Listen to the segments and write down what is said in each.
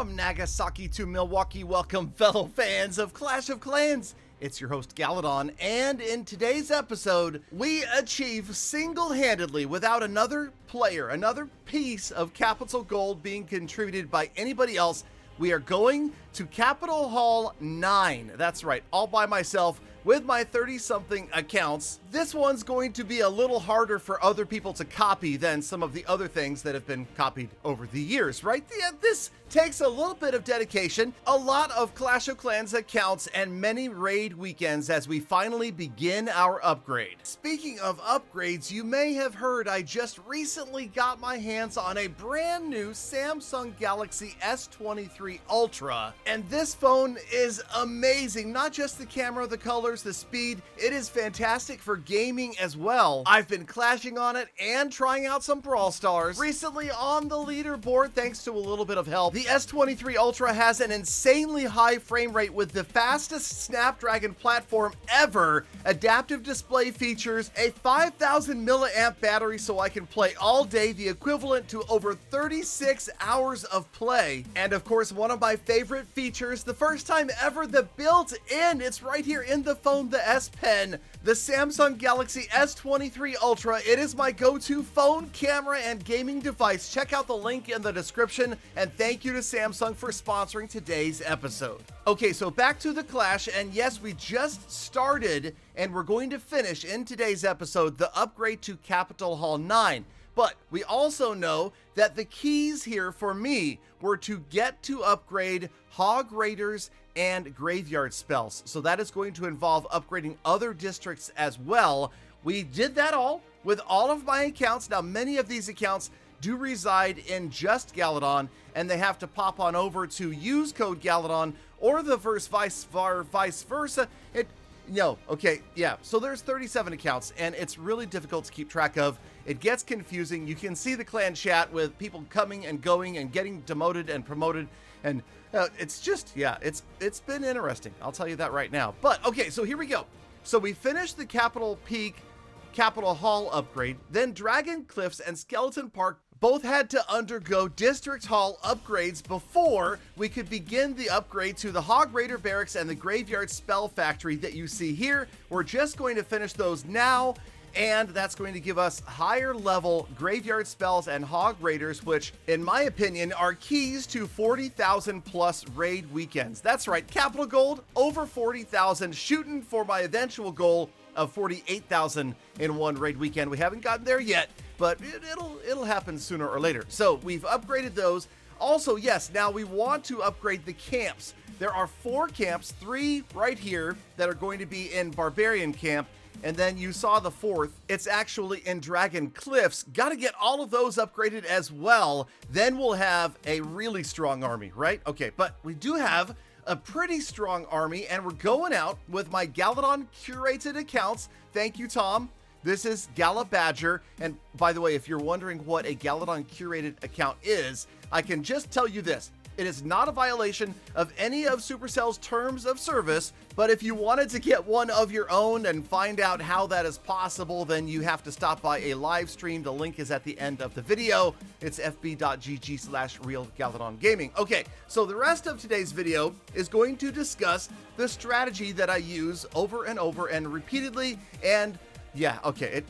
From Nagasaki to Milwaukee, welcome fellow fans of Clash of Clans. It's your host Galadon, and in today's episode, we achieve single-handedly, without another player, another piece of capital gold being contributed by anybody else, we are going to Capital Hall 9. That's right, all by myself with my 30-something accounts. This one's going to be a little harder for other people to copy than some of the other things that have been copied over the years, right? Yeah, this takes a little bit of dedication, a lot of Clash of Clans accounts, and many raid weekends as we finally begin our upgrade. Speaking of upgrades, you may have heard I just recently got my hands on a brand new Samsung Galaxy S23 Ultra, and this phone is amazing. Not just the camera, the colors, the speed, it is fantastic for gaming as well. I've been clashing on it and trying out some Brawl Stars. Recently on the leaderboard, thanks to a little bit of help, the S23 Ultra has an insanely high frame rate with the fastest Snapdragon platform ever, adaptive display features, a 5,000 milliamp battery so I can play all day, the equivalent to over 36 hours of play, and of course one of my favorite features, the first time ever, the built-in, it's right here in the phone, the S Pen, the Samsung Galaxy S23 Ultra. It is my go-to phone, camera, and gaming device. Check out the link in the description, and thank you to Samsung for sponsoring today's episode. Okay, so back to the Clash, and yes, we just started, and we're going to finish in today's episode the upgrade to Capital Hall 9. But we also know that the keys here for me were to get to upgrade Hog Raiders and Graveyard spells. So that is going to involve upgrading other districts as well. We did that all with all of my accounts. Now, many of these accounts do reside in just Galadon, and they have to pop on over to use code Galadon or the vice versa. So there's 37 accounts, and it's really difficult to keep track of. It gets confusing. You can see the clan chat with people coming and going and getting demoted and promoted, and it's just, it's been interesting. I'll tell you that right now. But okay, so here we go. So we finished the Capital Hall upgrade, then Dragon Cliffs and Skeleton Park both had to undergo District Hall upgrades before we could begin the upgrade to the Hog Raider Barracks and the Graveyard Spell Factory that you see here. We're just going to finish those now, and that's going to give us higher level Graveyard Spells and Hog Raiders, which, in my opinion, are keys to 40,000 plus raid weekends. That's right, Capital Gold, over 40,000, shooting for my eventual goal of 48,000 in one raid weekend. We haven't gotten there yet, but it'll happen sooner or later. So we've upgraded those. Also, yes, now we want to upgrade the camps. There are 4 camps, 3 right here that are going to be in Barbarian Camp, and then you saw the 4th. It's actually in Dragon Cliffs. Got to get all of those upgraded as well. Then we'll have a really strong army, right? Okay, but we do have a pretty strong army, and we're going out with my Galadon curated accounts. Thank you, Tom. This is Gala Badger, and by the way, if you're wondering what a Galadon curated account is, I can just tell you this. It is not a violation of any of Supercell's terms of service, but if you wanted to get one of your own and find out how that is possible, then you have to stop by a live stream. The link is at the end of the video. It's fb.gg/realgaladongaming. Okay, so the rest of today's video is going to discuss the strategy that I use over and over and repeatedly, and yeah, okay,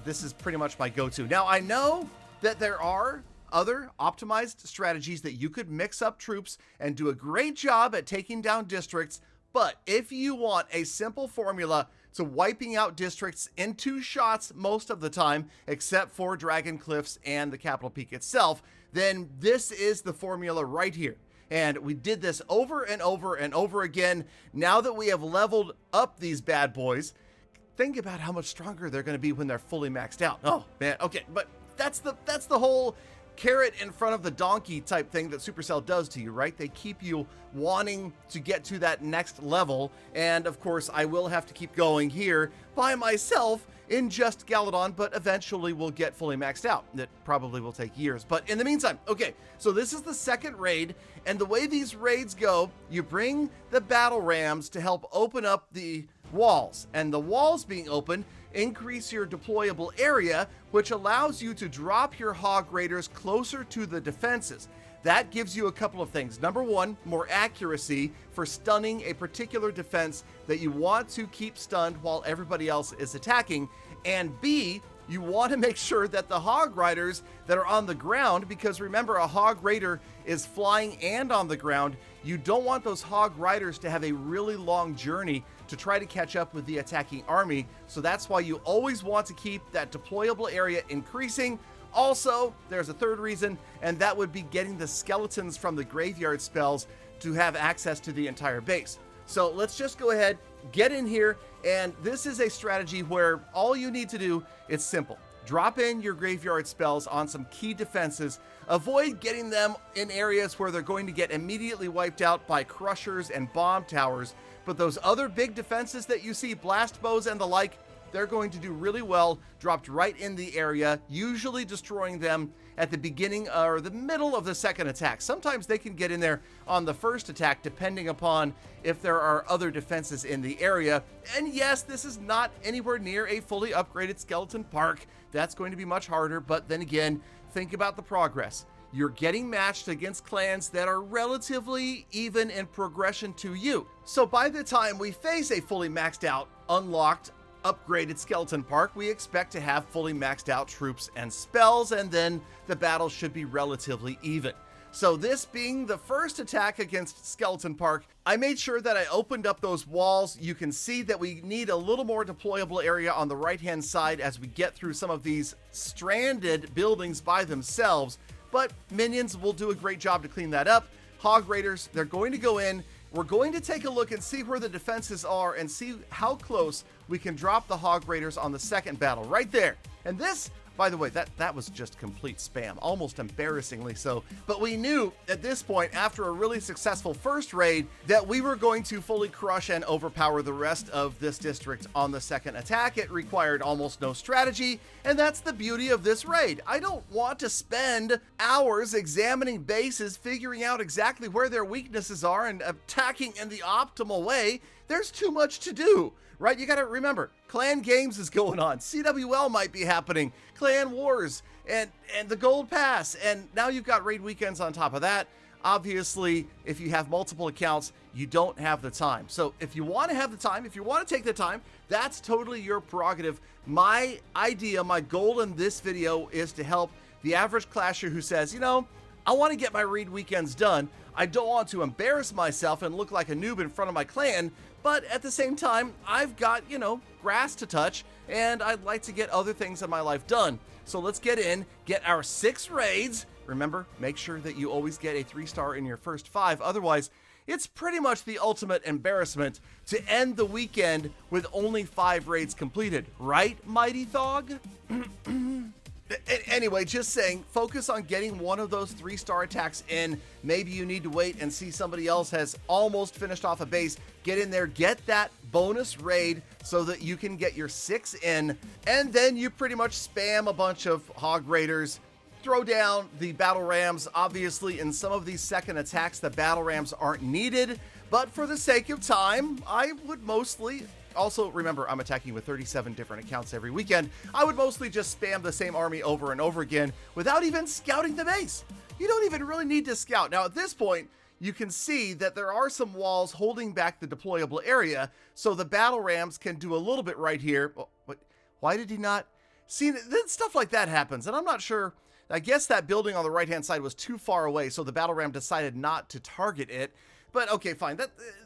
this is pretty much my go-to. Now, I know that there are other optimized strategies that you could mix up troops and do a great job at taking down districts, but if you want a simple formula to wiping out districts in 2 shots most of the time, except for Dragon Cliffs and the Capital Peak itself, then this is the formula right here. And we did this over and over and over again. Now that we have leveled up these bad boys, think about how much stronger they're going to be when they're fully maxed out. Oh man, okay, but that's the whole carrot in front of the donkey type thing that Supercell does to you, right? They keep you wanting to get to that next level, and of course I will have to keep going here by myself in just Galadon, but eventually we'll get fully maxed out. It probably will take years, but in the meantime, okay, so this is the second raid, and the way these raids go, you bring the battle rams to help open up the walls, and the walls being open increase your deployable area, which allows you to drop your Hog Raiders closer to the defenses. that gives you a couple of things. Number one, more accuracy for stunning a particular defense that you want to keep stunned while everybody else is attacking. And B, you want to make sure that the Hog Riders that are on the ground, because remember, a Hog Raider is flying and on the ground, you don't want those Hog Riders to have a really long journey to try to catch up with the attacking army. So that's why you always want to keep that deployable area increasing. Also, there's a third reason, and that would be getting the skeletons from the graveyard spells to have access to the entire base. So let's just go ahead, get in here, and this is a strategy where all you need to do is simple. Drop in your graveyard spells on some key defenses. Avoid getting them in areas where they're going to get immediately wiped out by crushers and bomb towers. But those other big defenses that you see, blast bows and the like, they're going to do really well, dropped right in the area, usually destroying them at the beginning or the middle of the second attack. Sometimes they can get in there on the first attack, depending upon if there are other defenses in the area. And yes, this is not anywhere near a fully upgraded skeleton park. That's going to be much harder, but then again, think about the progress. You're getting matched against clans that are relatively even in progression to you. So by the time we face a fully maxed out, unlocked, upgraded skeleton park, we expect to have fully maxed out troops and spells, and then the battle should be relatively even. So this being the first attack against Skeleton Park, I made sure that I opened up those walls. You can see that we need a little more deployable area on the right-hand side as we get through some of these stranded buildings by themselves, but minions will do a great job to clean that up. Hog Raiders, they're going to go in. We're going to take a look and see where the defenses are and see how close we can drop the Hog Raiders on the second battle right there. And this, by the way, that was just complete spam, almost embarrassingly so. But we knew at this point, after a really successful first raid, that we were going to fully crush and overpower the rest of this district on the second attack. It required almost no strategy, and that's the beauty of this raid. I don't want to spend hours examining bases, figuring out exactly where their weaknesses are, and attacking in the optimal way. There's too much to do. Right? You got to remember, clan games is going on. CWL might be happening. Clan wars and the gold pass. And now you've got raid weekends on top of that. Obviously, if you have multiple accounts, you don't have the time. So if you want to have the time, if you want to take the time, that's totally your prerogative. My idea, my goal in this video is to help the average clasher who says, you know, I want to get my raid weekends done. I don't want to embarrass myself and look like a noob in front of my clan, but at the same time, I've got, you know, grass to touch, and I'd like to get other things in my life done. So let's get in, get our 6 raids. Remember, make sure that you always get a 3-star in your first 5. Otherwise, it's pretty much the ultimate embarrassment to end the weekend with only 5 raids completed. Right, Mighty Thog? Anyway, just saying, focus on getting one of those 3-star attacks in. Maybe you need to wait and see somebody else has almost finished off a base. Get in there, get that bonus raid so that you can get your 6 in, and then you pretty much spam a bunch of Hog Raiders. Throw down the battle rams. Obviously, in some of these second attacks, the battle rams aren't needed, but for the sake of time, I would mostly... Also, remember, I'm attacking with 37 different accounts every weekend. I would mostly just spam the same army over and over again without even scouting the base. You don't even really need to scout. Now, at this point, you can see that there are some walls holding back the deployable area, so the battle rams can do a little bit right here. Oh, what? Why did he not? See, stuff like that happens, and I'm not sure. I guess that building on the right-hand side was too far away, so the battle ram decided not to target it. But okay, fine.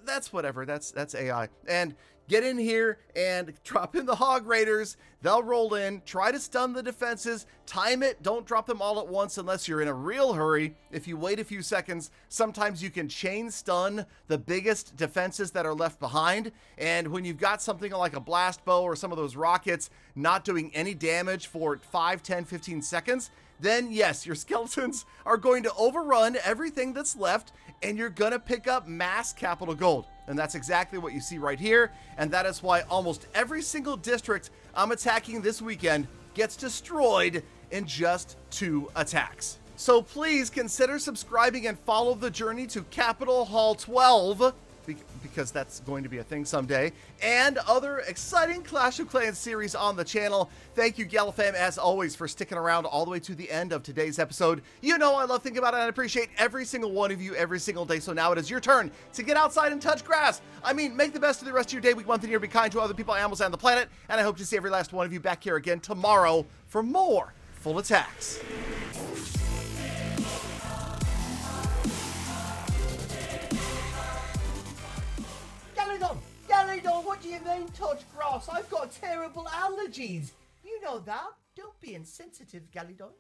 That's whatever. That's AI. And get in here and drop in the Hog Raiders. They'll roll in, try to stun the defenses, time it, don't drop them all at once unless you're in a real hurry. If you wait a few seconds, sometimes you can chain stun the biggest defenses that are left behind. And when you've got something like a blast bow or some of those rockets not doing any damage for 5, 10, 15 seconds, then yes, your skeletons are going to overrun everything that's left, and you're going to pick up mass capital gold. And that's exactly what you see right here, and that is why almost every single district I'm attacking this weekend gets destroyed in just 2 attacks. So please consider subscribing and follow the journey to Capital Hall 12. because that's going to be a thing someday, and other exciting Clash of Clans series on the channel. Thank you, Galafam, as always, for sticking around all the way to the end of today's episode. You know I love thinking about it, and I appreciate every single one of you every single day. So now it is your turn to get outside and touch grass. I mean, make the best of the rest of your day, week, month, and year. Be kind to other people, animals, and the planet. And I hope to see every last one of you back here again tomorrow for more Full Attacks. Galadon, what do you mean touch grass? I've got terrible allergies. You know that. Don't be insensitive, Galadon.